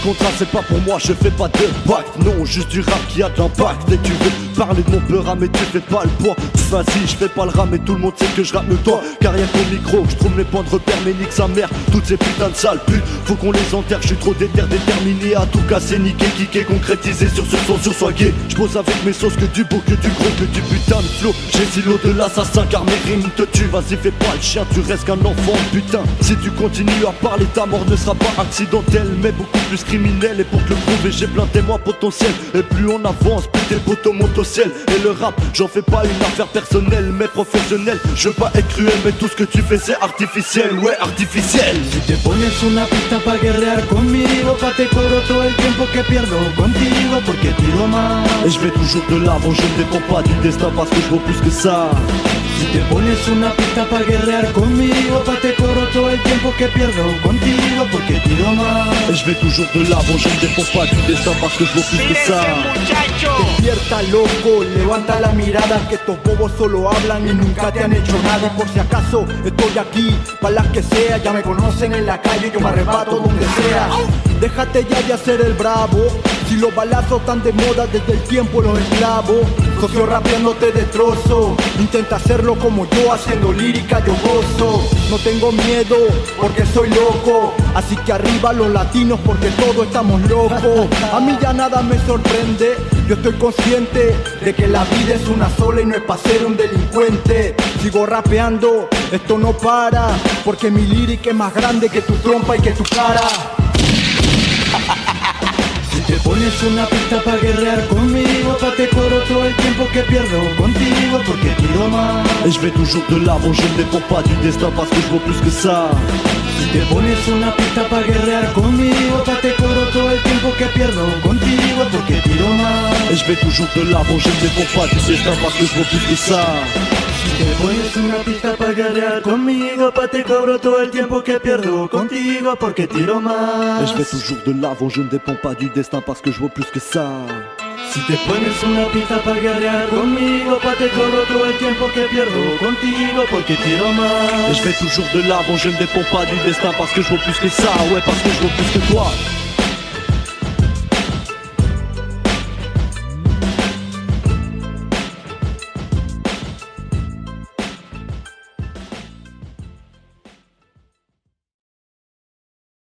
contrat c'est pas pour moi, je fais pas de pacte. Non, juste du rap qui a de l'impact. Et tu veux parler de mon peur, mais tu fais pas le poids. Vas-y, je fais pas le ram et tout le monde sait que je rappe mieux toi. Car y'a ton micro, je trouve mes points de repère, mais nique sa mère. Toutes ces putains de sales putes, faut qu'on les enterre. Je suis trop déterminé à tout casser, niquer, kicker, concrétiser sur ce son, sur sois gay. Je pose avec mes sauces que du beau, que du gros, que du putain de flow. J'ai silo de l'assassin car mes rimes te tuent. Vas-y, fais pas le chien, tu restes qu'un enfant, putain. Si tu continues à parler, ta mort ne sera pas accidentelle, mais beaucoup plus criminelle. Et pour te le prouver, j'ai plein de témoins potentiels. Et plus on avance, plus tes potos montent au ciel. Et le rap, j'en fais pas une affaire personnelle, mais professionnelle. Je veux pas être cruel, mais tout ce que tu fais c'est artificiel, ouais, artificiel. Si te pones una pista pa guerrear conmigo, pa te cobro todo el tiempo que pierdo contigo, porque tiro más. Et je vais toujours de l'avant, je ne dépends pas du destin parce que je vaux plus que ça. Si te pones una pista pa guerrear conmigo, pa te cobro todo el tiempo que pierdo contigo, porque tiro más. Et je vais toujours de l'avant, je ne dépends pas du destin parce que je vaux plus que ça. Despierta loco, levanta la mirada, que estos bobos solo hablan y nunca te han hecho nada. Y por si acaso estoy aquí, para las que sea, ya me conocen en la calle, yo me arrebato donde sea. Déjate ya de hacer el bravo, si los balazos están de moda desde el tiempo los esclavos. Socio rapeando te destrozo, intenta hacerlo como yo, haciendo lírica yo gozo. No tengo miedo porque soy loco, así que arriba los latinos porque todos estamos locos. A mí ya nada me sorprende, yo estoy consciente de que la vida es una sola y no es para ser un delincuente. Sigo rapeando, esto no para, porque mi lírica es más grande que tu trompa y que tu cara. Si te pones una pista pa guerrear conmigo, pa te cobro todo el tiempo que pierdo contigo, porque tiro más. Et je vais toujours de l'avant, je ne dépends pas du destin parce que je vaux plus que ça. Si te pones una pista pa guerrear conmigo, pa te cobro todo el tiempo que pierdo contigo, porque tiro más. Et je vais toujours de l'avant, je ne dépends pas du destin parce que je vaux plus que ça. Si te pones una pista pa guerrear conmigo, pa te cobro todo el tiempo que pierdo contigo, porque tiro más. Et je vais toujours de l'avant, je ne dépends pas du destin parce que je vaux plus que ça. Si te pones una pista pa guerrear conmigo, pa te cobro todo el tiempo que pierdo contigo, porque tiro más. Et je vais toujours de l'avant, je ne dépends pas du destin parce que je vaux plus que ça, ouais, parce que je vaux plus que toi.